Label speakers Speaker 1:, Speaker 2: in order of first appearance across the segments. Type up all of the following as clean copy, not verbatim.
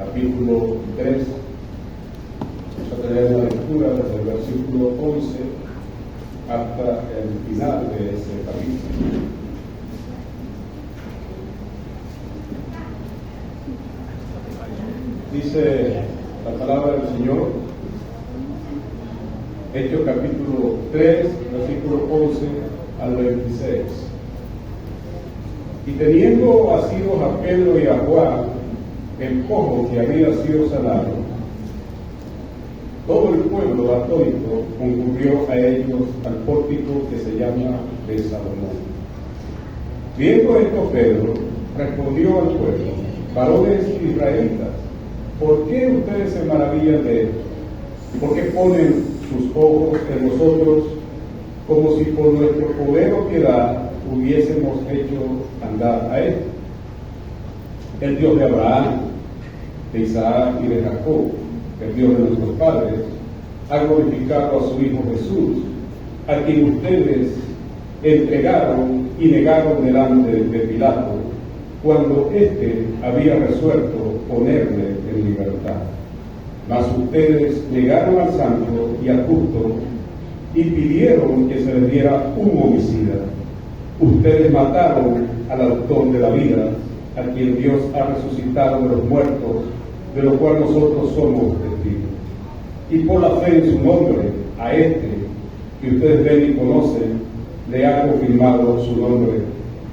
Speaker 1: capítulo 3. Vamos a tener la lectura desde el versículo 11 hasta el final de ese capítulo. Dice la palabra del Señor, Hechos capítulo 3, versículo 11 al 26. Y teniendo asidos a Pedro y a Juan, el cojo que había sido sanado, todo el pueblo atónito concurrió a ellos al pórtico que se llama de Salomón. Viendo esto, Pedro respondió al pueblo: varones israelitas, ¿por qué ustedes se maravillan de esto? ¿Y por qué ponen sus ojos en nosotros como si por nuestro poder o piedad hubiésemos hecho andar a él? El Dios de Abraham, de Isaac y de Jacob, el Dios de nuestros padres, ha glorificado a su Hijo Jesús, a quien ustedes entregaron y negaron delante de Pilato, cuando éste había resuelto ponerle en libertad. Mas ustedes negaron al santo y al justo y pidieron que se les diera un homicida. Ustedes mataron al autor de la vida, a quien Dios ha resucitado de los muertos, de lo cual nosotros somos testigos. Y por la fe en su nombre, a este que ustedes ven y conocen, le ha confirmado su nombre,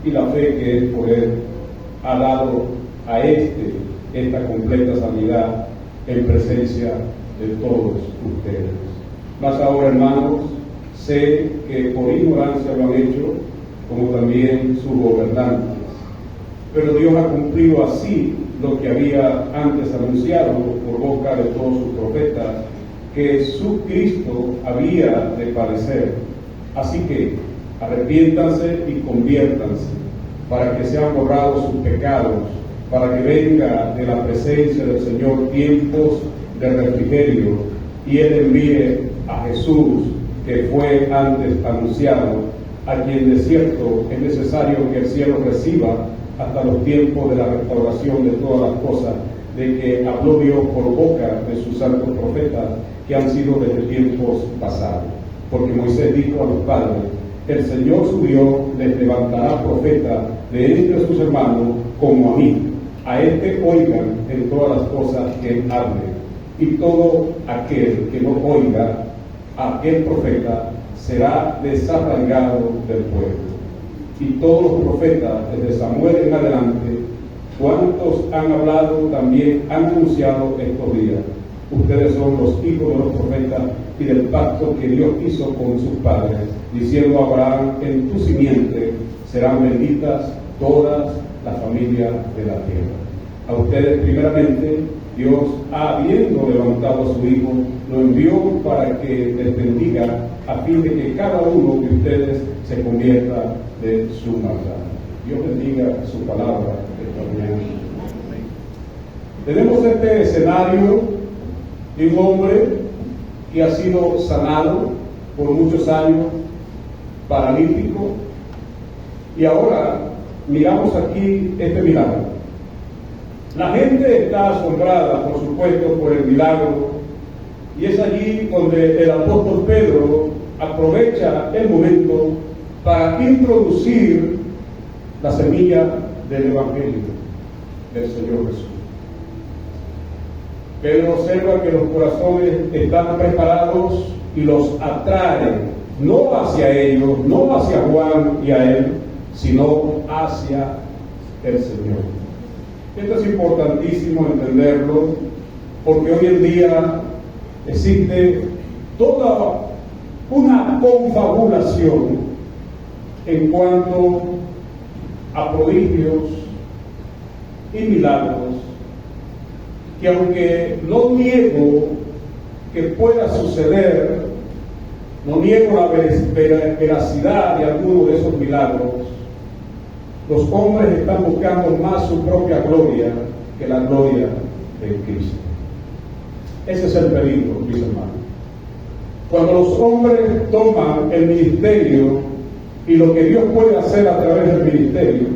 Speaker 1: y la fe que es por él ha dado a esta completa sanidad en presencia de todos ustedes. Mas ahora, hermanos, sé que por ignorancia lo han hecho, como también sus gobernantes. Pero Dios ha cumplido así lo que había antes anunciado por boca de todos sus profetas, que su Cristo había de padecer. Así que arrepiéntanse y conviértanse, para que sean borrados sus pecados, para que venga de la presencia del Señor tiempos de refrigerio, y Él envíe a Jesús, que fue antes anunciado, a quien de cierto es necesario que el cielo reciba hasta los tiempos de la restauración de todas las cosas, de que habló Dios por boca de sus santos profetas, que han sido desde tiempos pasados. Porque Moisés dijo a los padres: el Señor su Dios les levantará profeta de entre sus hermanos como a mí. A este oigan en todas las cosas que él hable. Y todo aquel que no oiga a aquel profeta será desarraigado del pueblo. Y todos los profetas, desde Samuel en adelante, cuantos han hablado, también han anunciado estos días. Ustedes son los hijos de los profetas y del pacto que Dios hizo con sus padres, diciendo a Abraham: en tu simiente serán benditas todas las familias de la tierra. A ustedes primeramente Dios, habiendo levantado a su Hijo, lo envió para que les bendiga, a fin de que cada uno de ustedes se convierta de su maldad. Dios bendiga su palabra esta mañana. Tenemos este escenario de un hombre que ha sido sanado por muchos años, paralítico, y ahora miramos aquí este milagro. La gente está asombrada, por supuesto, por el milagro, y es allí donde el apóstol Pedro aprovecha el momento para introducir la semilla del Evangelio del Señor Jesús. Pedro observa que los corazones están preparados y los atrae, no hacia ellos, no hacia Juan y a él, sino hacia el Señor. Esto es importantísimo entenderlo, porque hoy en día existe toda una confabulación en cuanto a prodigios y milagros, que aunque no niego que pueda suceder, no niego la veracidad de alguno de esos milagros, los hombres están buscando más su propia gloria que la gloria de Cristo. Ese es el peligro, mis hermanos. Cuando los hombres toman el ministerio y lo que Dios puede hacer a través del ministerio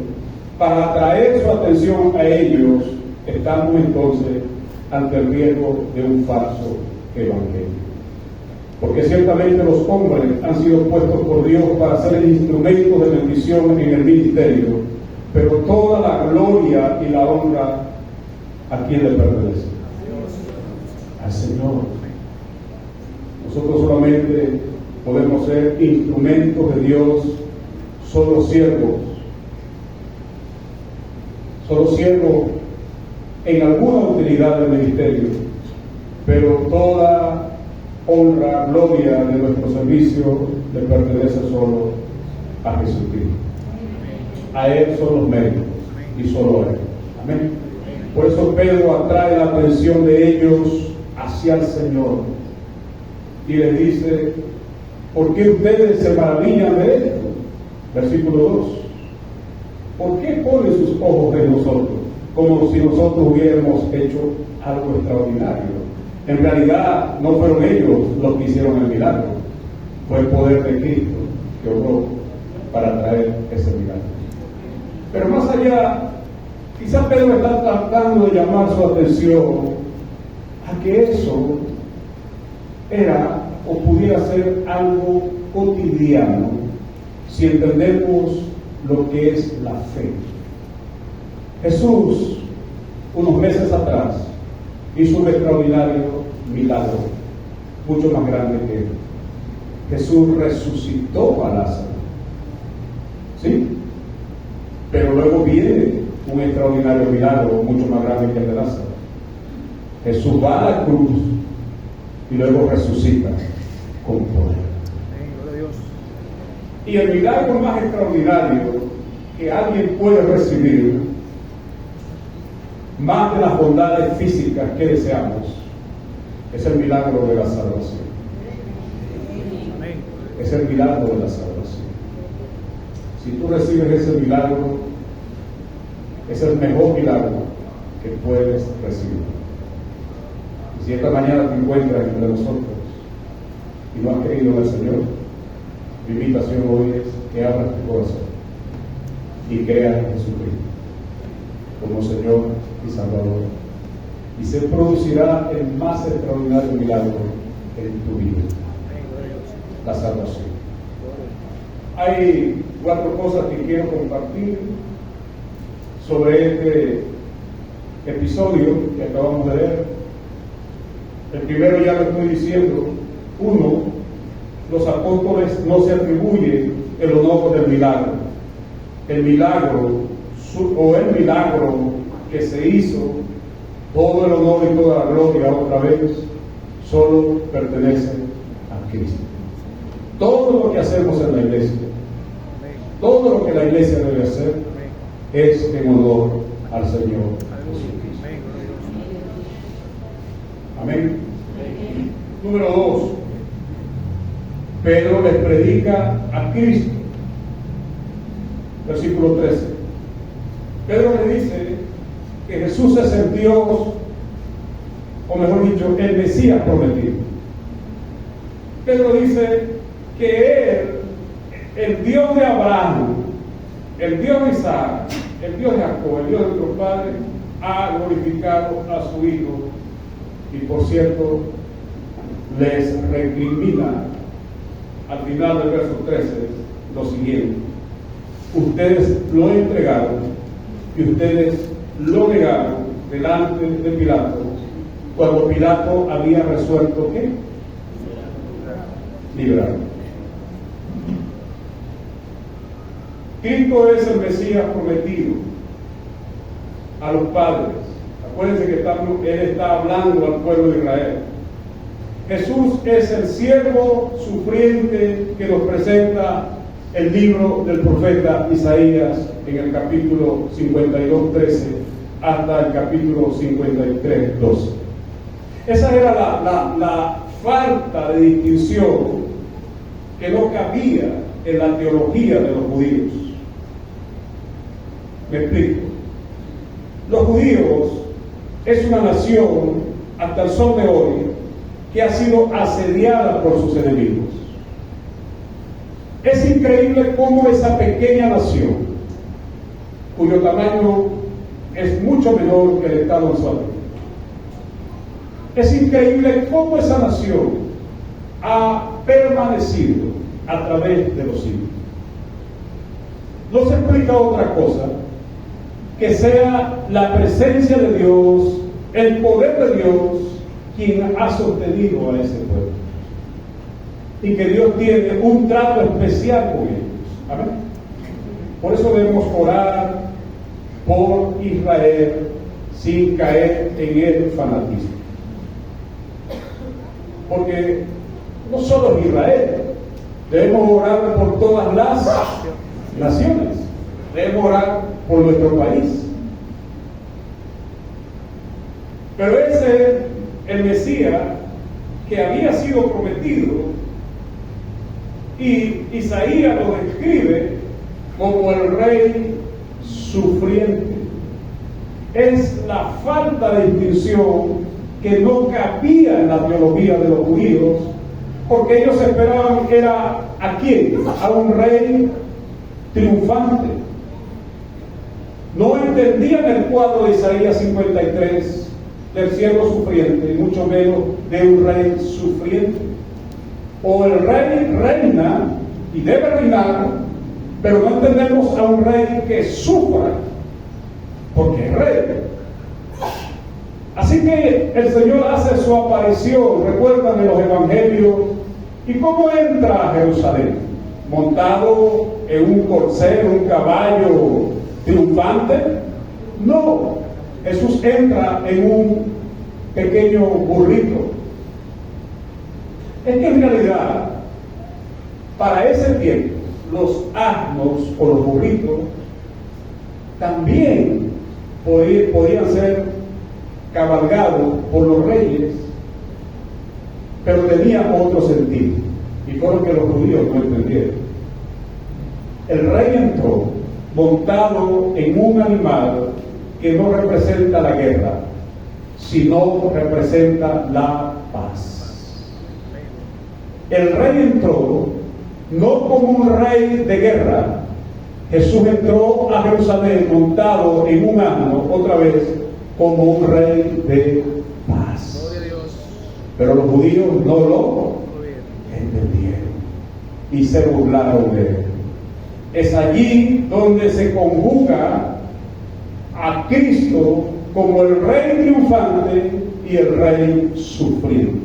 Speaker 1: para atraer su atención a ellos estamos entonces ante el riesgo de un falso evangelio. Porque ciertamente los hombres han sido puestos por Dios para ser instrumentos de bendición en el ministerio, pero toda la gloria y la honra, ¿a quién le pertenece? Al Señor. Nosotros solamente podemos ser instrumentos de Dios, solo siervos en alguna utilidad del ministerio, pero toda honra, gloria de nuestro servicio le pertenece solo a Jesucristo. A Él son los méritos y solo a Él. Amén. Por eso Pedro atrae la atención de ellos hacia el Señor y les dice: ¿por qué ustedes se maravillan de esto? Versículo 2. ¿Por qué ponen sus ojos en nosotros, como si nosotros hubiéramos hecho algo extraordinario? En realidad no fueron ellos los que hicieron el milagro, fue el poder de Cristo que obró para traer ese milagro. Pero más allá, quizás Pedro está tratando de llamar su atención a que eso era o pudiera ser algo cotidiano si entendemos lo que es la fe. Jesús, unos meses atrás, hizo un extraordinario milagro, mucho más grande que él. Jesús resucitó a Lázaro, ¿sí? Pero luego viene un extraordinario milagro, mucho más grande que el de Lázaro. Jesús va a la cruz y luego resucita con poder. Y el milagro más extraordinario que alguien puede recibir, más de las bondades físicas que deseamos, es el milagro de la salvación. Es el milagro de la salvación. Si tú recibes ese milagro, es el mejor milagro que puedes recibir. Y si esta mañana te encuentras entre nosotros y no has creído en el Señor, mi invitación hoy es que abras tu corazón y creas en Jesucristo como Señor y Salvador, y se producirá el más extraordinario milagro en tu vida: la salvación. Hay 4 cosas que quiero compartir sobre este episodio que acabamos de leer. El primero ya lo estoy diciendo. 1, los apóstoles no se atribuyen el honor del milagro. El milagro que se hizo, todo el honor y toda la gloria otra vez, solo pertenece a Cristo. Todo lo que hacemos en la iglesia, todo lo que la iglesia debe hacer, es en honor al Señor Jesucristo. Amén. Número 2, Pedro les predica a Cristo. Versículo 13. Pedro le dice que Jesús es el Dios, o mejor dicho, el Mesías prometido. Pedro dice que Él, el Dios de Abraham, el Dios de Isaac, el Dios de Jacob, el Dios de nuestros padres, ha glorificado a su Hijo. Y por cierto, les recrimina al final del verso 13 lo siguiente: ustedes lo entregaron y ustedes lo negaron delante de Pilato, cuando Pilato había resuelto ¿qué? Librar. Cristo es el Mesías prometido a los padres. Acuérdense que Él está hablando al pueblo de Israel. Jesús es el siervo sufriente que nos presenta el libro del profeta Isaías en el capítulo 52:13 hasta el capítulo 53:12. Esa era la falta de distinción que no cabía en la teología de los judíos. Me explico. Los judíos es una nación hasta el sol de hoy que ha sido asediada por sus enemigos. Es increíble cómo esa pequeña nación, cuyo tamaño es mucho menor que el estado en su actualidad. Es increíble cómo esa nación ha permanecido a través de los siglos. No se explica otra cosa que sea la presencia de Dios, el poder de Dios, quien ha sostenido a ese pueblo. Y que Dios tiene un trato especial con ellos. Amén. Por eso debemos orar por Israel sin caer en el fanatismo. Porque no solo Israel, debemos orar por todas las naciones, debemos orar por nuestro país. Pero ese, el Mesías, que había sido prometido, y Isaías lo describe como el rey sufriente. Es la falta de distinción que no cabía en la teología de los judíos, porque ellos esperaban era ¿a quién? A un rey triunfante. No entendían el cuadro de Isaías 53 del siervo sufriente, y mucho menos de un rey sufriente. O el rey reina y debe reinar, pero no entendemos a un rey que sufra, porque es rey. Así que el Señor hace su aparición, recuerdan en los evangelios, y cómo entra a Jerusalén, montado en un corcel, un caballo triunfante. No, Jesús entra en un pequeño burrito. Es que en realidad, para ese tiempo, los asnos o los burritos también podían ser cabalgados por los reyes, pero tenía otro sentido, y fue lo que los judíos no entendieron. El rey entró montado en un animal que no representa la guerra, sino representa la paz. El rey entró no como un rey de guerra. Jesús entró a Jerusalén montado en un asno, otra vez, como un rey de paz. Pero los judíos no lo entendieron y se burlaron de él. Es allí donde se conjuga a Cristo como el rey triunfante y el rey sufriente.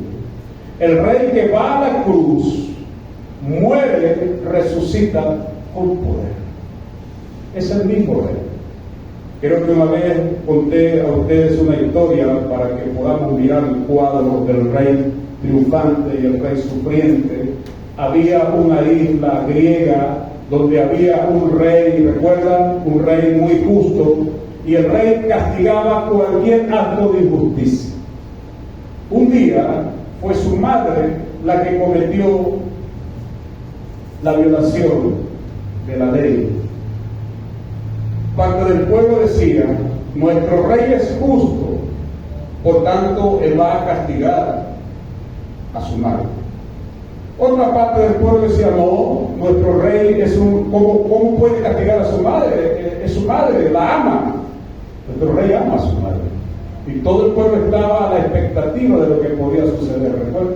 Speaker 1: El rey que va a la cruz, muere, resucita con poder. Es el mismo rey. Creo que una vez conté a ustedes una historia para que podamos mirar el cuadro del rey triunfante y el rey sufriente. Había una isla griega donde había un rey, ¿recuerdan? Un rey muy justo, y el rey castigaba cualquier acto de injusticia. Un día fue su madre la que cometió la violación de la ley. Parte del pueblo decía: nuestro rey es justo, por tanto él va a castigar a su madre. Otra parte del pueblo decía: no, nuestro rey es ¿cómo puede castigar a su madre? Es su madre, la ama. Nuestro rey ama a su madre. Y todo el pueblo estaba a la expectativa de lo que podía suceder, ¿recuerdan?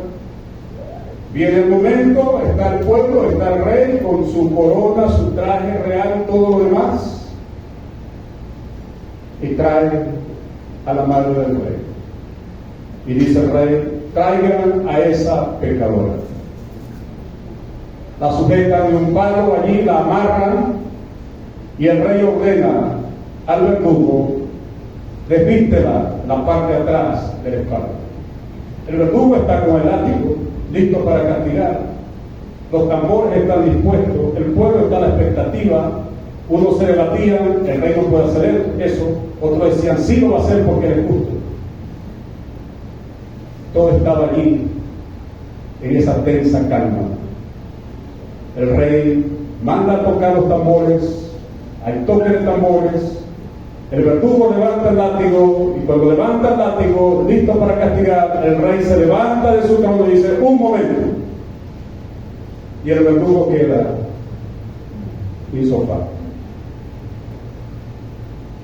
Speaker 1: Viene el momento, está el pueblo, está el rey con su corona, su traje real y todo lo demás, y trae a la madre del rey. Y dice el rey: traigan a esa pecadora. La sujetan de un palo allí, la amarran, y el rey ordena al verdugo: desvístela la parte de atrás de la espalda. El verdugo está con el látigo, listo para castigar. Los tambores están dispuestos, el pueblo está a la expectativa. Unos se debatían: el rey no puede hacer eso. Otros decían: sí lo va a hacer porque es justo. Todo estaba allí en esa tensa calma. El rey manda a tocar los tambores, hay toque de tambores. El verdugo levanta el látigo, y cuando levanta el látigo, listo para castigar, el rey se levanta de su trono y dice: un momento. Y el verdugo queda insofá.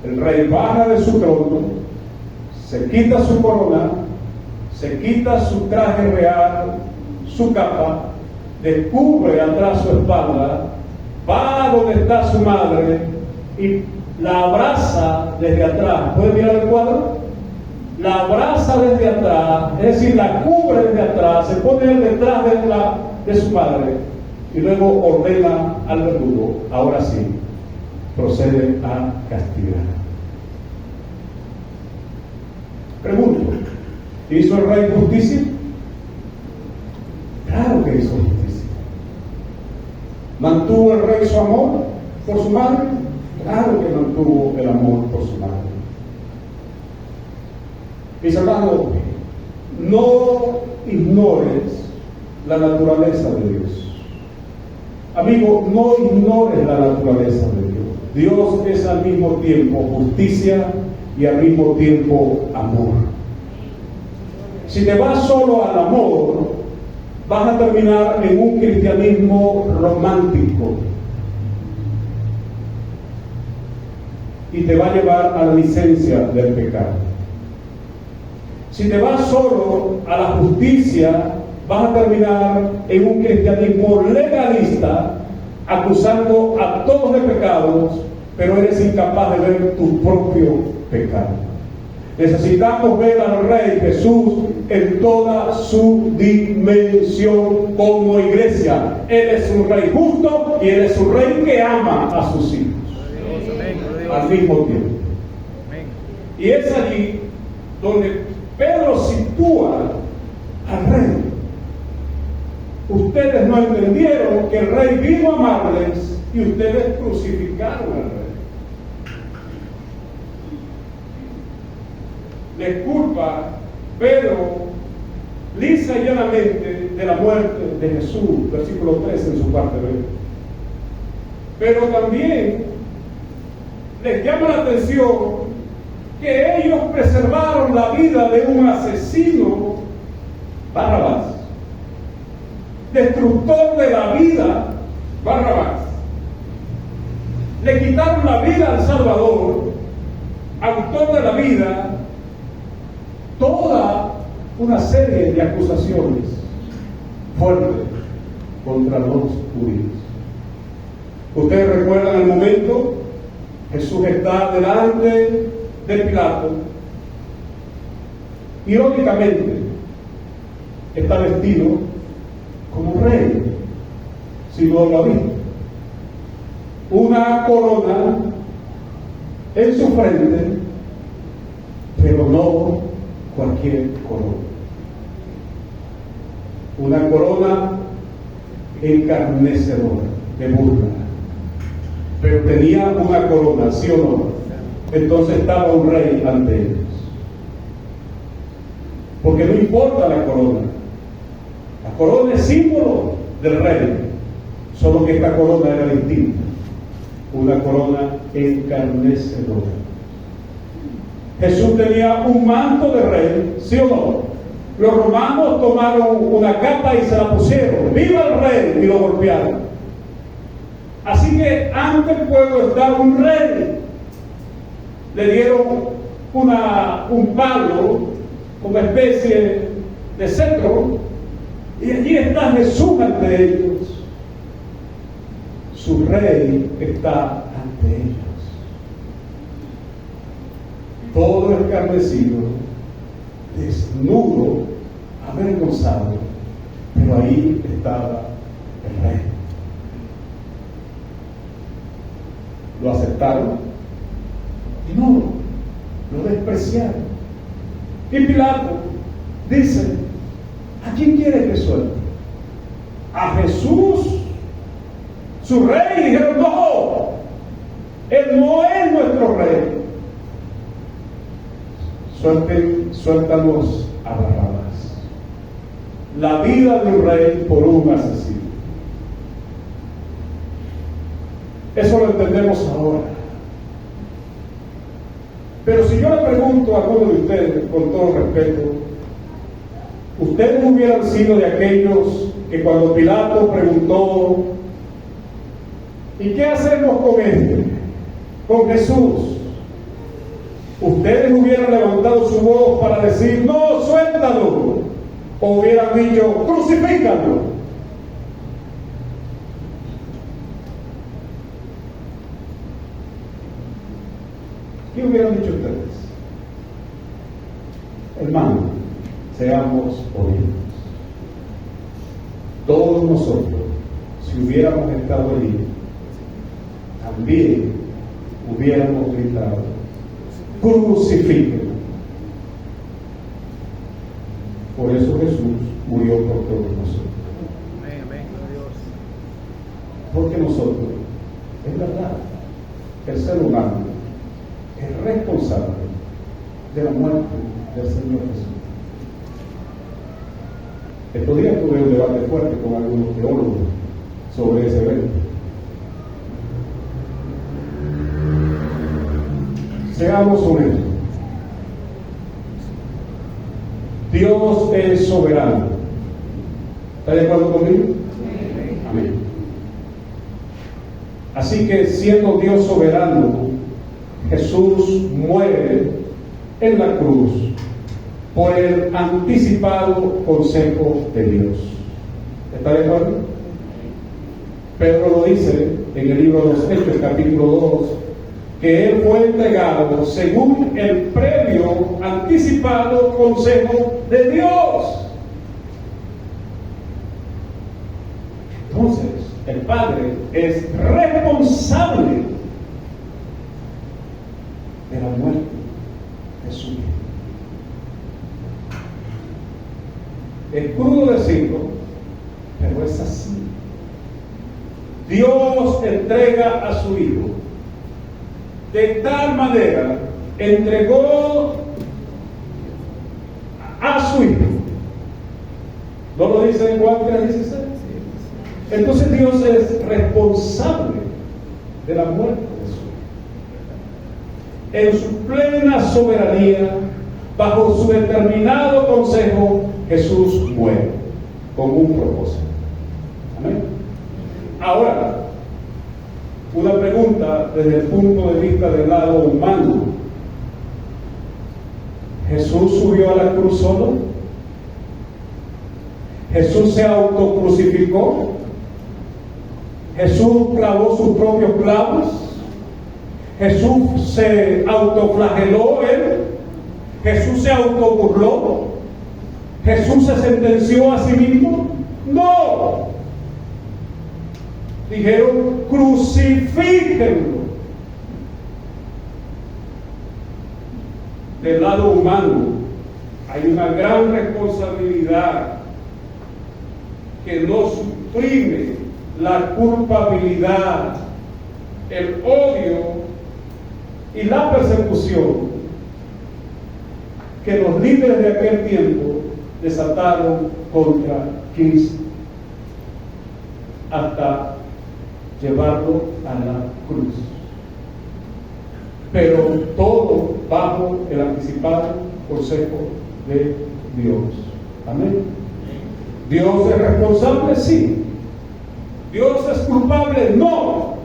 Speaker 1: El rey baja de su trono, se quita su corona, se quita su traje real, su capa, descubre atrás su espalda, va a donde está su madre y la abraza desde atrás. ¿Pueden mirar el cuadro? La abraza desde atrás, es decir, la cubre desde atrás, se pone detrás de su madre y luego ordena al verdugo, ahora sí, procede a castigar. Pregunto, ¿hizo el rey justicia? Claro que hizo justicia. ¿Mantuvo el rey su amor por su madre? Claro que mantuvo el amor por su madre. Mis hermanos, no ignores la naturaleza de Dios. Amigo, no ignores la naturaleza de Dios. Dios es al mismo tiempo justicia y al mismo tiempo amor. Si te vas solo al amor, vas a terminar en un cristianismo romántico y te va a llevar a la licencia del pecado. Si te vas solo a la justicia, vas a terminar en un cristianismo legalista, acusando a todos de pecados, pero eres incapaz de ver tu propio pecado. Necesitamos ver al Rey Jesús en toda su dimensión como iglesia. Él es un Rey justo y Él es un Rey que ama a sus hijos al mismo tiempo. Y es allí donde Pedro sitúa al Rey. Ustedes no entendieron que el Rey vino a amarles y ustedes crucificaron al Rey. Les culpa Pedro lisa y llanamente de la muerte de Jesús, versículo 3 en su parte B. Pero también les llama la atención que ellos preservaron la vida de un asesino, Barrabás, destructor de la vida, Barrabás. Le quitaron la vida al Salvador, autor de la vida, toda una serie de acusaciones fuertes contra los judíos. Ustedes recuerdan el momento, Jesús está delante de Pilato. Irónicamente, está vestido como rey, si no lo ha visto. Una corona en su frente, pero no cualquier corona. Una corona encarnecedora, de burla. Pero tenía una corona, ¿sí o no? Entonces estaba un rey ante ellos. Porque no importa la corona. La corona es símbolo del rey. Solo que esta corona era distinta. Una corona encarnecedora. Jesús tenía un manto de rey, ¿sí o no? Los romanos tomaron una capa y se la pusieron. ¡Viva el rey! Y lo golpearon. Así que ante el pueblo estaba un rey. Le dieron un palo, una especie de cetro, y allí está Jesús ante ellos. Su rey está ante ellos. Todo escarnecido, desnudo, avergonzado, pero ahí estaba el rey. Lo aceptaron y no, lo despreciaron. Y Pilato dice: ¿a quién quiere que suelte? ¿A Jesús, su rey? Y dijeron: no, él no es nuestro rey. Suéltanos a Barrabás. La vida de un rey por un asesino. Eso lo entendemos ahora. Pero si yo le pregunto a alguno de ustedes, con todo respeto, ¿ustedes hubieran sido de aquellos que cuando Pilato preguntó: ¿y qué hacemos con este? Con Jesús, ¿Ustedes hubieran levantado su voz para decir, no, suéltalo? ¿O hubieran dicho, crucifícalo? ¿Qué hubieran dicho ustedes? Hermano, seamos honestos. Todos nosotros, si hubiéramos estado allí, también hubiéramos gritado, crucifíquenlo. Por eso Jesús murió por todos nosotros.
Speaker 2: Amén, amén, Dios.
Speaker 1: Porque nosotros, es verdad, el ser humano es responsable de la muerte del Señor Jesús. Estos días tuve un debate fuerte con algunos teólogos sobre ese evento. Seamos honestos. Dios es soberano. ¿Está de acuerdo conmigo? Amén. Así que siendo Dios soberano, Jesús muere en la cruz por el anticipado consejo de Dios. ¿Está de acuerdo? Pedro lo dice en el libro de los Hechos, capítulo 2, que Él fue entregado según el previo anticipado consejo de Dios. Entonces, el Padre es responsable de la muerte de su Hijo. Es crudo decirlo, pero es así. Dios entrega a su Hijo. De tal manera entregó a su Hijo. ¿No lo dice en Juan 3:16? Entonces Dios es responsable de la muerte de su Hijo. En su plena soberanía, bajo su determinado consejo, Jesús muere con un propósito. Amén. Ahora, una pregunta desde el punto de vista del lado humano. ¿Jesús subió a la cruz solo? ¿Jesús se autocrucificó? ¿Jesús clavó sus propios clavos? ¿Jesús se autoflageló él? ¿Jesús se autoburló? ¿Jesús se sentenció a sí mismo? ¡No! Dijeron, crucifíquenlo. Del lado humano hay una gran responsabilidad que no suprime la culpabilidad, el odio y la persecución que los líderes de aquel tiempo desataron contra Cristo hasta llevarlo a la cruz. Pero todo bajo el anticipado consejo de Dios. Amén. ¿Dios es responsable? Sí. ¿Dios es culpable? No.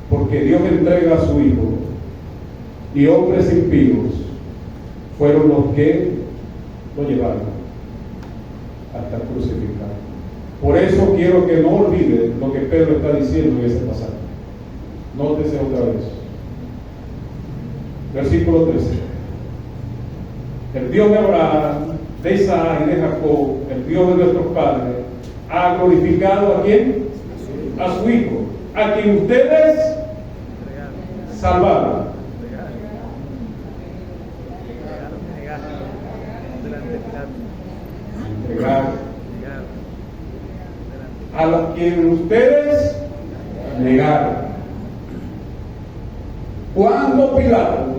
Speaker 1: Porque Dios entrega a su Hijo y hombres impíos fueron los que lo llevaron hasta crucificar. Por eso quiero que no olviden lo que Pedro está diciendo en ese pasaje. Nótese otra vez. Versículo 13. El Dios de Abraham, de Isaac y de Jacob, el Dios de nuestros padres, ha glorificado ¿a quién? A su Hijo, a quien ustedes salvaron. Entregaron. A los que ustedes negaron. Cuando Pilato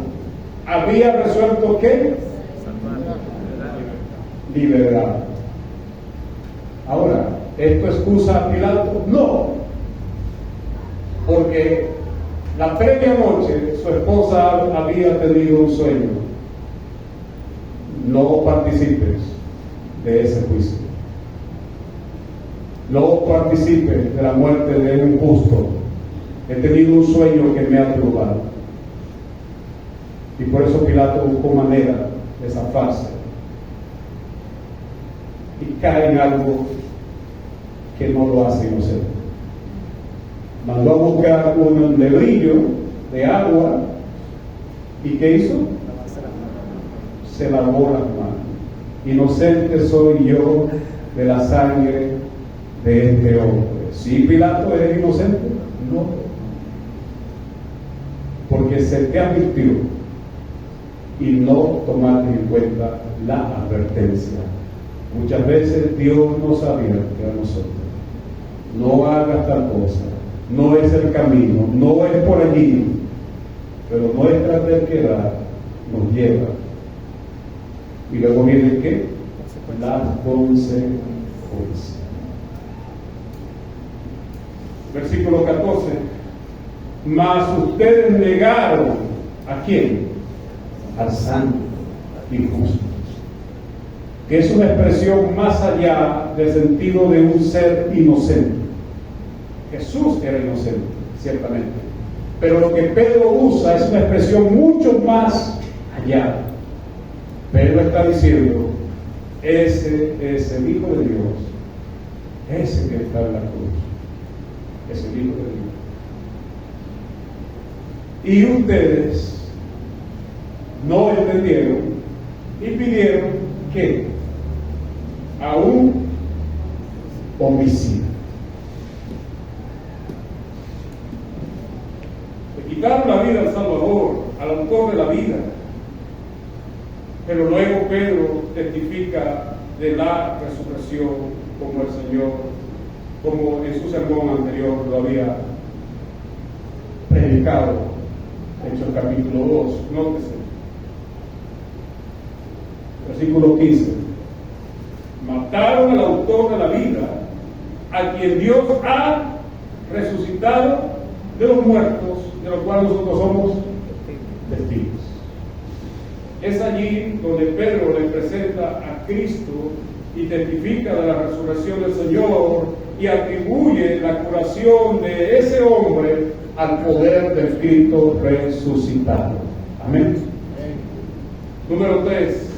Speaker 1: había resuelto ¿qué? Liberar. Ahora, ¿esto excusa a Pilato? No. Porque la previa noche su esposa había tenido un sueño. No participes de ese juicio. No participes de la muerte de un justo. he tenido un sueño que me ha turbado. Y por eso Pilato buscó manera de zafarse. Y cae en algo que no lo hace inocente. Mandó a buscar un lebrillo de agua. ¿Y qué hizo? Se lavó las manos. Inocente soy yo de la sangre de este hombre. ¿Sí, Pilato, eres inocente? No. Porque se te advirtió y no tomaste en cuenta la advertencia. Muchas veces Dios nos advierte a nosotros: no hagas tal cosa, no es el camino, no es por allí. Pero nuestra terquedad nos lleva. Y luego viene ¿qué? Las consecuencias. Versículo 14. Mas ustedes negaron ¿a quién? Al santo y justo, que es una expresión más allá del sentido de un ser inocente. Jesús era inocente, ciertamente, pero lo que Pedro usa es una expresión mucho más allá. Pedro está diciendo: ese es el Hijo de Dios, ese que está en la cruz, es el Hijo de Dios. Y ustedes no entendieron y pidieron que a un homicida. Le quitaron la vida al Salvador, al autor de la vida. Pero luego Pedro testifica de la resurrección como el Señor, como en su sermón anterior lo había predicado. Hechos capítulo 2, nótese. Versículo 15. Mataron al autor de la vida, a quien Dios ha resucitado de los muertos, de los cuales nosotros somos testigos. Es allí donde Pedro le presenta a Cristo y testifica de la resurrección del Señor y atribuye la curación de ese hombre al poder del Cristo resucitado. Amén. Número 3.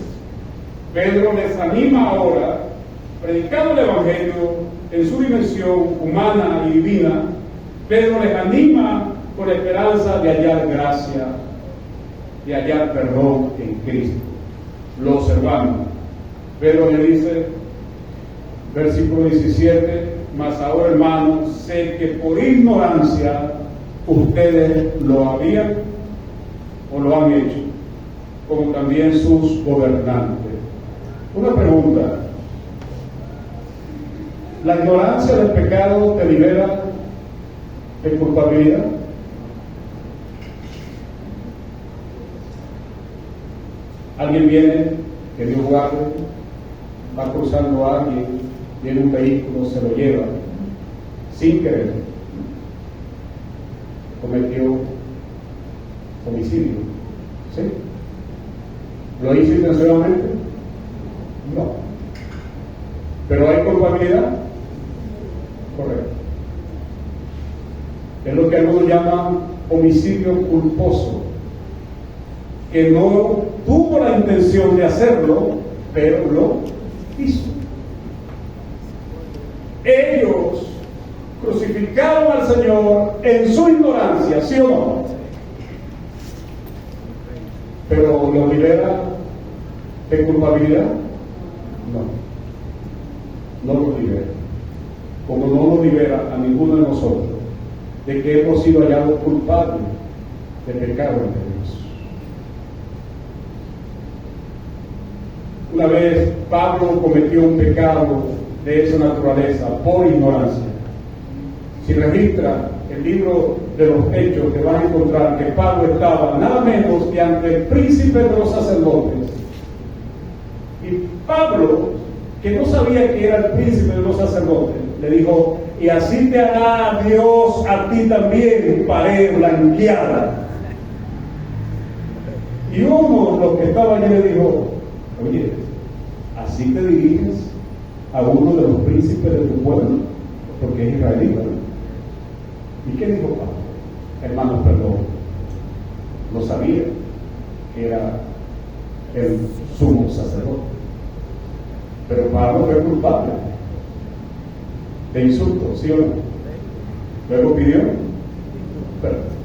Speaker 1: Pedro les anima ahora, predicando el Evangelio en su dimensión humana y divina. Pedro les anima con la esperanza de hallar gracia, de hallar perdón en Cristo. Lo observamos. Pedro le dice, versículo 17: mas ahora, hermanos, sé que por ignorancia ustedes lo habían o lo han hecho, como también sus gobernantes. Una pregunta: ¿la ignorancia del pecado te libera de culpabilidad? Alguien viene, que Dios guarde, va cruzando a alguien, viene un vehículo, se lo lleva, sin querer, cometió homicidio. ¿Sí? ¿Lo hizo intencionalmente? No. ¿Pero hay culpabilidad? Correcto. Es lo que algunos llaman homicidio culposo, que no tuvo la intención de hacerlo, pero lo hizo. Ellos crucificaron al Señor en su ignorancia, ¿sí o no? Pero ¿lo libera de culpabilidad? No lo libera. Como no lo libera a ninguno de nosotros de que hemos sido hallados culpables de pecado ante Dios. Una vez Pablo cometió un pecado de esa naturaleza por ignorancia. Si registra el libro de los Hechos, te vas a encontrar que Pablo estaba nada menos que ante el príncipe de los sacerdotes. Y Pablo, que no sabía que era el príncipe de los sacerdotes, le dijo: y así te hará Dios a ti también, pared blanqueada. Y uno de los que estaba allí le dijo: oye, ¿así te diriges a uno de los príncipes de tu pueblo? Porque es israelita, ¿no? ¿Y qué dijo Pablo? hermanos, perdón, no sabía que era el sumo sacerdote. Pero Pablo fue culpable de insulto, ¿sí o no? Luego pidió perdón.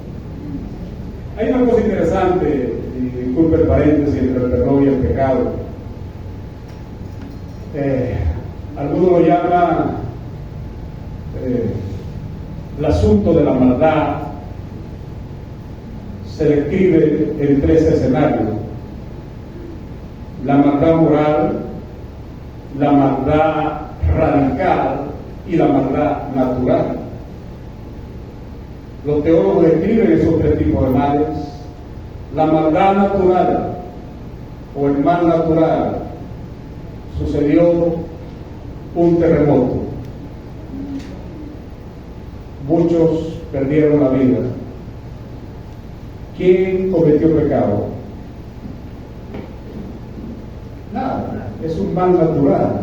Speaker 1: Hay una cosa interesante, y disculpe el paréntesis entre el perdón y el pecado. Algunos lo llaman el asunto de la maldad. Se describe en 3 escenarios: la maldad moral, la maldad radical y la maldad natural. Los teólogos describen esos 3 tipos de males. La maldad natural o el mal natural: sucedió un terremoto, muchos perdieron la vida. ¿Quién cometió pecado? Nada, es un mal natural.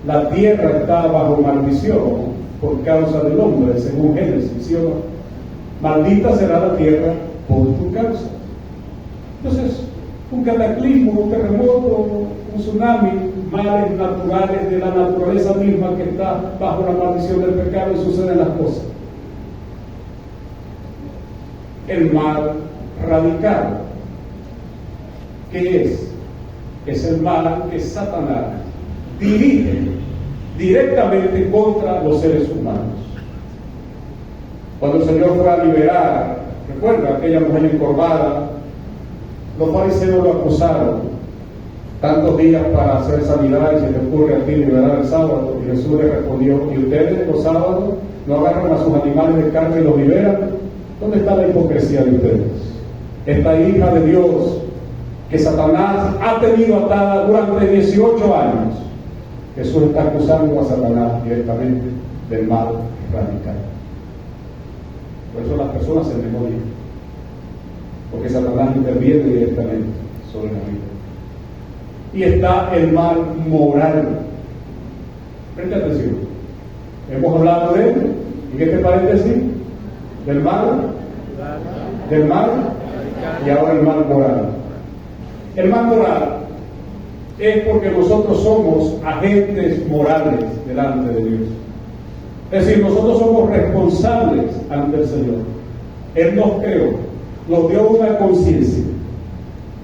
Speaker 1: La tierra está bajo maldición por causa del hombre, según Génesis, ¿sí o no? Maldita será la tierra por tu causa. Entonces, un cataclismo, un terremoto, un tsunami, males naturales de la naturaleza misma que está bajo la maldición del pecado, y suceden las cosas. El mal radical, ¿qué es? Es el mal que Satanás dirige directamente contra los seres humanos. Cuando el Señor fue a liberar, recuerda aquella mujer encorvada, los fariseos lo acusaron: tantos días para hacer sanidad y se te ocurre a ti liberar el sábado. Y Jesús le respondió: ¿y ustedes los sábados no agarran a sus animales de carne y los liberan? ¿Dónde está la hipocresía de ustedes? Esta hija de Dios que Satanás ha tenido atada durante 18 años, Jesús está acusando a Satanás directamente del mal radical. Por eso las personas se endemonian, porque Satanás interviene directamente sobre la vida. Y está el mal moral. Preste atención. Hemos hablado de él. ¿Y qué te parece decir? Del mal, y ahora el mal moral. El mal moral es porque nosotros somos agentes morales delante de Dios. Es decir, nosotros somos responsables ante el Señor. Él nos creó, nos dio una conciencia.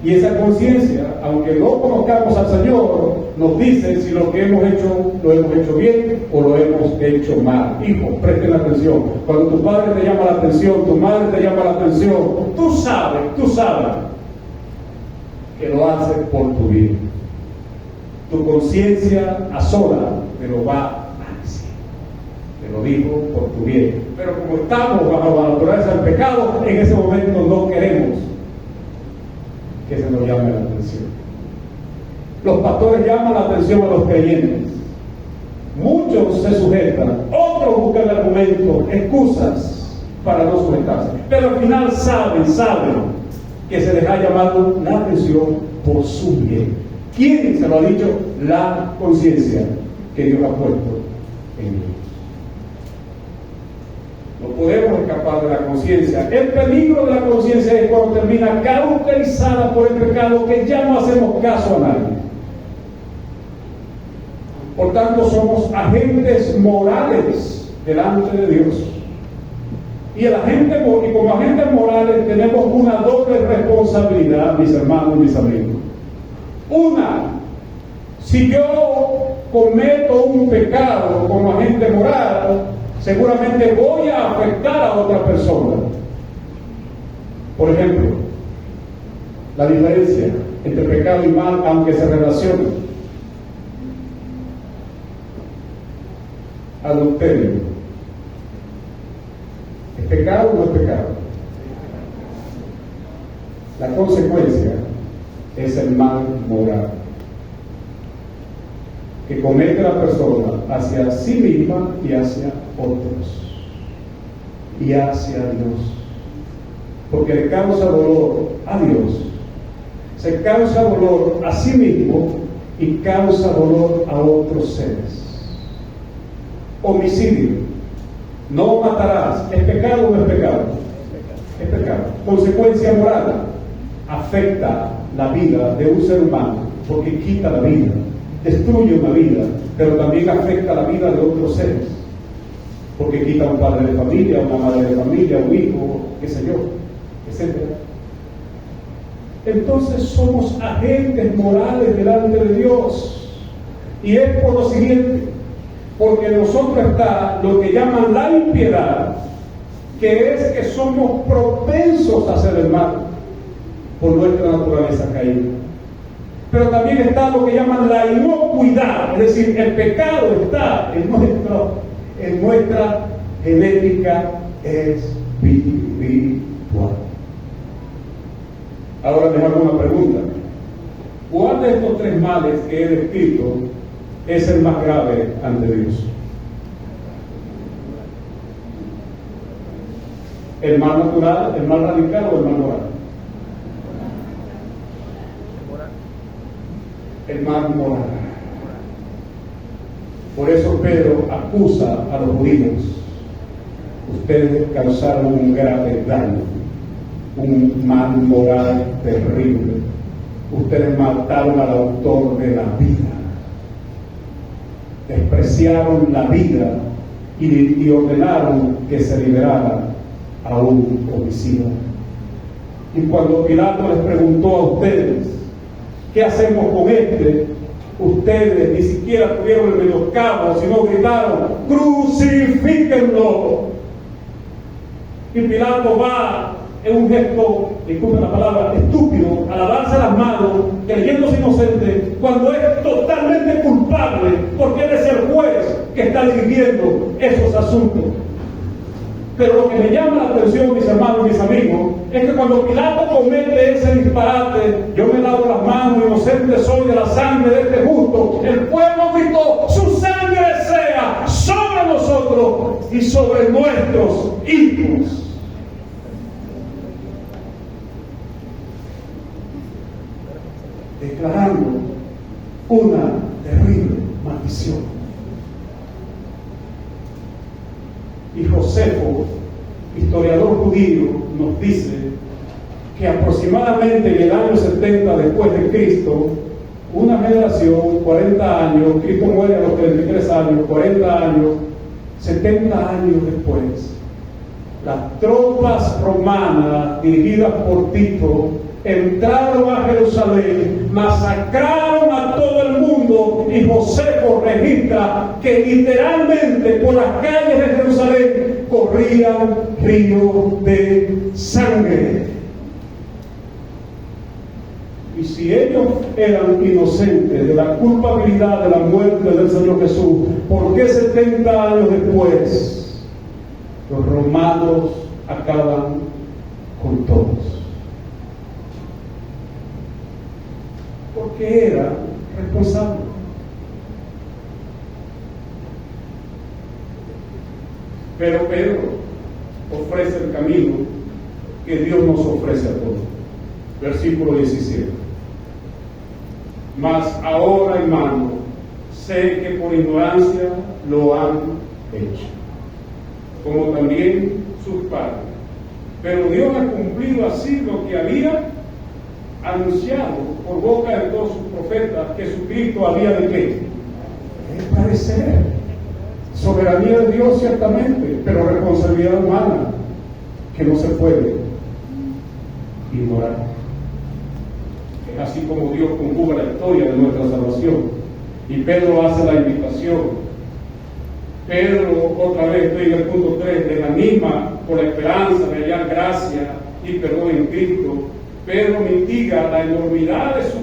Speaker 1: Y esa conciencia, aunque no conozcamos al Señor, nos dice si lo que hemos hecho lo hemos hecho bien o lo hemos hecho mal. Hijos, presten atención. Cuando tu padre te llama la atención, tu madre te llama la atención, tú sabes que lo hace por tu bien. Tu conciencia a sola te lo va a decir. Te lo digo por tu bien. Pero como estamos bajo la naturaleza del pecado, en ese momento no queremos que se nos llame la atención. Los pastores llaman la atención a los creyentes. Muchos se sujetan, otros buscan argumentos, excusas para no sujetarse. Pero al final saben que se les ha llamado la atención por su bien. ¿Quién se lo ha dicho? La conciencia que Dios ha puesto en ellos. No podemos escapar de la conciencia. El peligro de la conciencia es cuando termina cauterizada por el pecado, que ya no hacemos caso a nadie. Por tanto, somos agentes morales delante de Dios. Y como agentes morales tenemos una doble responsabilidad, mis hermanos y mis amigos. Una, si yo cometo un pecado como agente moral, seguramente voy a afectar a otra persona. Por ejemplo, la diferencia entre pecado y mal, aunque se relacionen. Adulterio. ¿Es pecado o no es pecado? La consecuencia es el mal moral que comete la persona hacia sí misma y hacia otros y hacia Dios, porque le causa dolor a Dios, se causa dolor a sí mismo y causa dolor a otros seres. Homicidio: no matarás. ¿Es pecado o no es pecado? es pecado. Consecuencia moral, afecta la vida de un ser humano porque quita la vida, destruye una vida, pero también afecta la vida de otros seres porque quita a un padre de familia, una madre de familia, un hijo, qué sé yo, etc. Entonces somos agentes morales delante de Dios, y es por lo siguiente, porque en nosotros está lo que llaman la impiedad, que es que somos propensos a hacer el mal por nuestra naturaleza caída. Pero también está lo que llaman la inocuidad, es decir, el pecado está en nuestra genética espiritual. Ahora les hago una pregunta. ¿Cuál de estos tres males que he descrito es el más grave ante Dios? ¿El mal natural, el mal radical o el mal moral? El mal moral. Por eso Pedro acusa a los judíos: ustedes causaron un grave daño, un mal moral terrible. Ustedes mataron al autor de la vida, despreciaron la vida y ordenaron que se liberara a un homicida. Y cuando Pilato les preguntó a ustedes: ¿qué hacemos con este?, ustedes ni siquiera tuvieron el menoscabo, sino gritaron: ¡crucifíquenlo! Y Pilato va en un gesto, disculpen la palabra, estúpido, a lavarse las manos, creyéndose inocente, cuando es totalmente culpable, porque él es el juez que está dirigiendo esos asuntos. Pero lo que me llama la atención, mis hermanos y mis amigos, es que cuando Pilato comete ese disparate: yo me lavo las manos, inocente soy de la sangre de este justo, el pueblo gritó: su sangre sea sobre nosotros y sobre nuestros hijos. Declarando una terrible maldición. Y Josefo, historiador judío, nos dice que aproximadamente en el año 70 después de Cristo, una generación, 40 años, Cristo muere a los 33 años, 40 años, 70 años después, las tropas romanas dirigidas por Tito entraron a Jerusalén, masacraron a todo el mundo, y Josefo registra que literalmente por las calles de Jerusalén corrían ríos de sangre. Y si ellos eran inocentes de la culpabilidad de la muerte del Señor Jesús, ¿por qué 70 años después los romanos acaban con todos? Porque era responsable. Pero Pedro ofrece el camino que Dios nos ofrece a todos. Versículo 17. Mas ahora, hermano, sé que por ignorancia lo han hecho, como también sus padres. Pero Dios ha cumplido así lo que había anunciado por boca de todos sus profetas, que Jesucristo había de qué? De padecer. Soberanía de Dios ciertamente, pero responsabilidad humana que no se puede ignorar. Es así como Dios conjuga la historia de nuestra salvación. Y Pedro hace la invitación. Pedro, otra vez estoy en el punto 3, les anima por la esperanza de hallar gracia y perdón en Cristo. Pedro mitiga la enormidad de su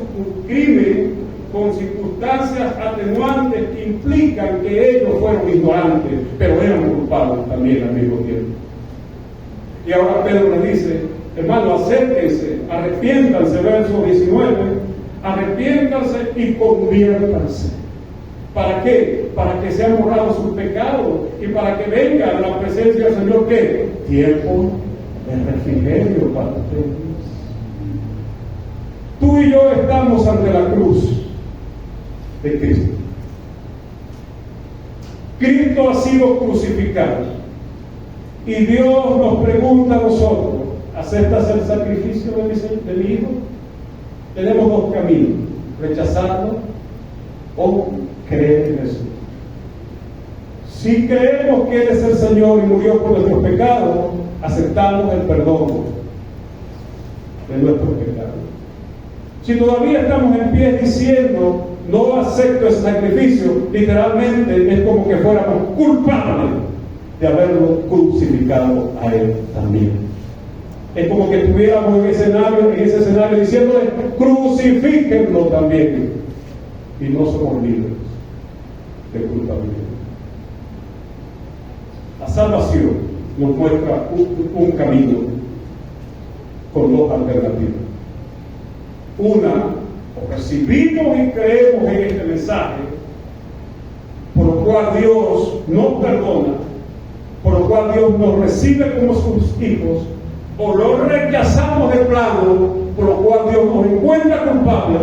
Speaker 1: crimen con circunstancias atenuantes que implican que ellos fueron ignorantes, pero eran culpables también al mismo tiempo. Y ahora Pedro les dice: hermano, acérquense, arrepiéntanse, verso 19, arrepiéntanse y conviértanse. ¿Para qué? Para que sean borrados sus pecados y para que venga a la presencia del Señor, ¿qué? Tiempo de refrigerio para ustedes. Tú y yo estamos ante la cruz de Cristo. Cristo ha sido crucificado y Dios nos pregunta a nosotros: ¿Aceptas el sacrificio de mi hijo? Tenemos dos caminos: rechazarlo o creer en Jesús. Si creemos que Él es el Señor y murió por nuestros pecados, aceptamos el perdón de nuestros pecados. Si todavía estamos en pie diciendo no acepto ese sacrificio, literalmente es como que fuéramos culpables de haberlo crucificado a Él también. Es como que estuviéramos en ese escenario diciéndole crucifíquenlo también, y no somos libres de culpabilidad. La salvación nos muestra un camino con dos alternativas. Una, o recibimos y creemos en este mensaje, por lo cual Dios nos perdona, por lo cual Dios nos recibe como sus hijos, o lo rechazamos de plano, por lo cual Dios nos encuentra culpables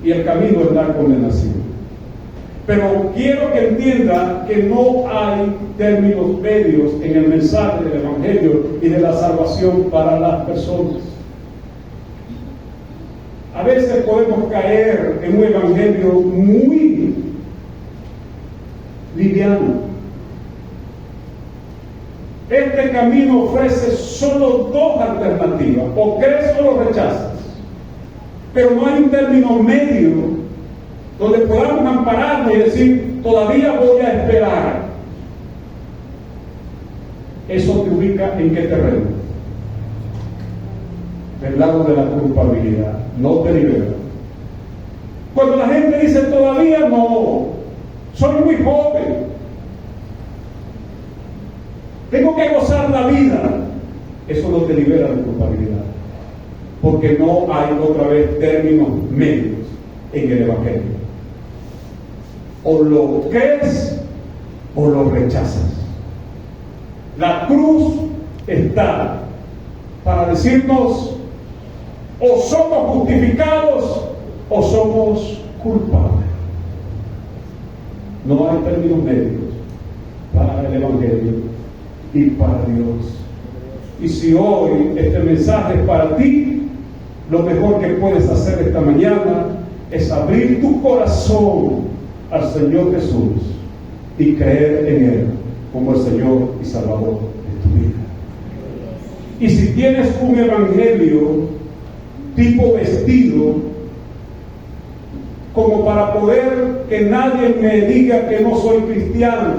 Speaker 1: y el camino es la condenación. Pero quiero que entienda que no hay términos medios en el mensaje del Evangelio y de la salvación para las personas. A veces podemos caer en un evangelio muy liviano. Este camino ofrece solo dos alternativas: o crees o lo rechazas. Pero no hay un término medio donde podamos ampararnos y decir todavía voy a esperar. Eso te ubica en qué terreno: del lado de la culpabilidad. No te libera. Cuando la gente dice todavía no, soy muy joven, tengo que gozar la vida, eso no te libera de culpabilidad, porque no hay otra vez términos medios en el Evangelio. O lo crees o lo rechazas. La cruz está para decirnos: o somos justificados o somos culpables. No hay términos medios para el Evangelio y para Dios. Y si hoy este mensaje es para ti, lo mejor que puedes hacer esta mañana es abrir tu corazón al Señor Jesús y creer en Él como el Señor y Salvador de tu vida. Y si tienes un evangelio tipo vestido, como para poder que nadie me diga que no soy cristiano,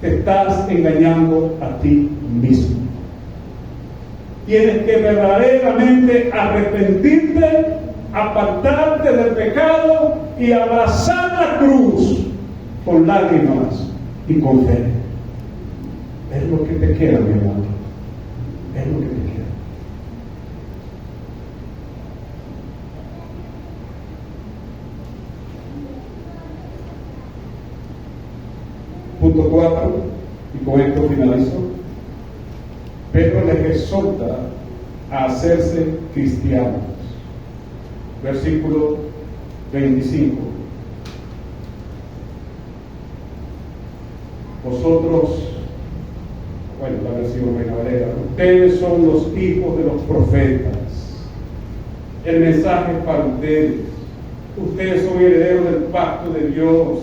Speaker 1: te estás engañando a ti mismo. Tienes que verdaderamente arrepentirte, apartarte del pecado y abrazar la cruz con lágrimas y con fe. Es lo que te queda, mi hermano. Es lo que te queda. Punto 4, y con esto finalizo. Pedro les exhorta a hacerse cristianos. Versículo 25. Vosotros, bueno, la versión Reina Valera, ustedes son los hijos de los profetas. El mensaje es para ustedes. Ustedes son herederos del pacto de Dios.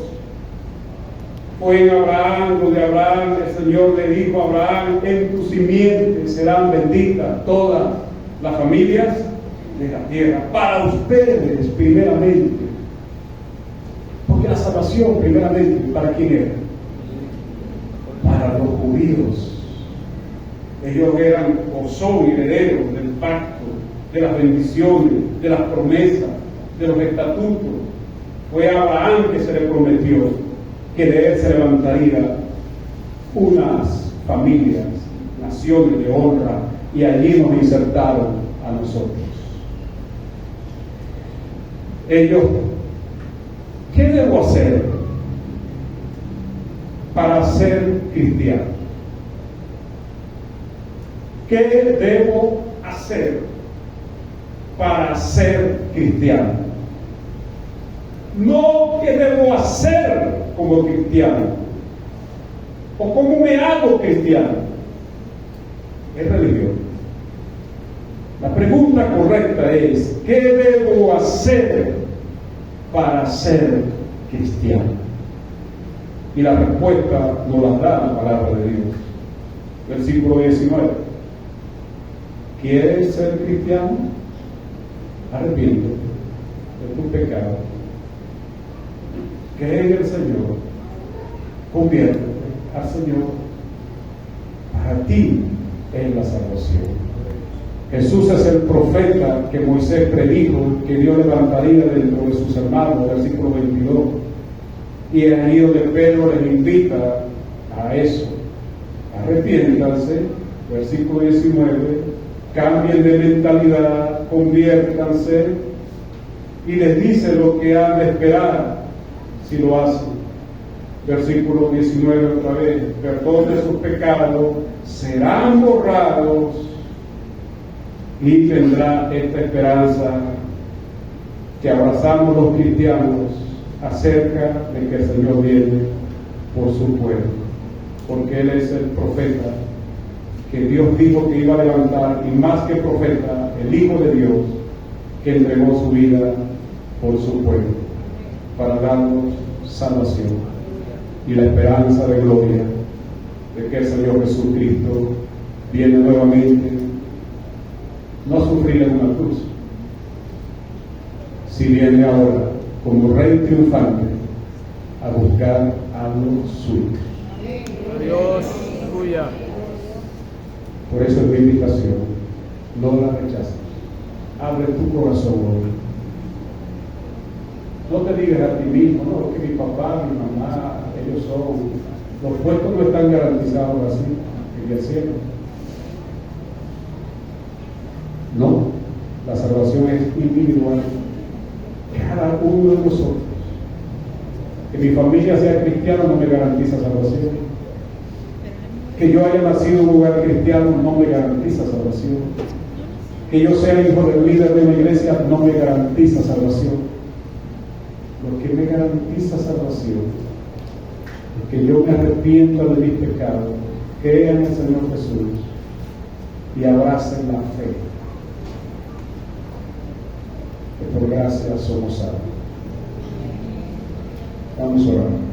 Speaker 1: Fue en Abraham, donde Abraham, el Señor le dijo a Abraham: en tu simiente serán benditas todas las familias de la tierra. Para ustedes, primeramente. Porque la salvación, primeramente, ¿para quién era? Para los judíos. Ellos eran o son herederos del pacto, de las bendiciones, de las promesas, de los estatutos. Fue a Abraham que se le prometió que de él se levantaría unas familias, naciones de honra, y allí nos insertaron a nosotros. Ellos, ¿qué debo hacer para ser cristiano? ¿Qué debo hacer para ser cristiano? No qué debo hacer como cristiano o cómo me hago cristiano. es religión. La pregunta correcta es, ¿qué debo hacer para ser cristiano? Y la respuesta nos la da la palabra de Dios. Versículo 19. ¿Quieres ser cristiano? Arrepiéntete de tu pecado. Cree en el Señor. Conviértete al Señor. Para ti es la salvación. Jesús es el profeta que Moisés predijo que Dios levantaría dentro de sus hermanos, versículo 22. Y es ahí donde Pedro les invita a eso. Arrepiéntanse, versículo 19, cambien de mentalidad, conviértanse, y les dice lo que han de esperar si lo hacen. Versículo 19 otra vez, perdón de sus pecados, serán borrados, y tendrá esta esperanza que abrazamos los cristianos acerca de que el Señor viene por su pueblo, porque Él es el profeta que Dios dijo que iba a levantar, y más que profeta, el Hijo de Dios que entregó su vida por su pueblo para darnos salvación y la esperanza de gloria de que el Señor Jesucristo viene nuevamente, no a sufrir en una cruz, si viene ahora como Rey triunfante a buscar a los suyos.
Speaker 2: Dios, tuya.
Speaker 1: Por eso es mi invitación, no la rechaces. Abre tu corazón hoy. No te digas a ti mismo, no, que mi papá, mi mamá, ellos son. Los puestos no están garantizados así en el cielo. No, la salvación es individual. Cada uno de nosotros. Que mi familia sea cristiana no me garantiza salvación. Que yo haya nacido en un lugar cristiano no me garantiza salvación. Que yo sea hijo del líder de una iglesia no me garantiza salvación. Lo que me garantiza salvación es que yo me arrepiento de mis pecados, crea en el Señor Jesús y abracen la fe, que por gracia somos salvos. Vamos a orar.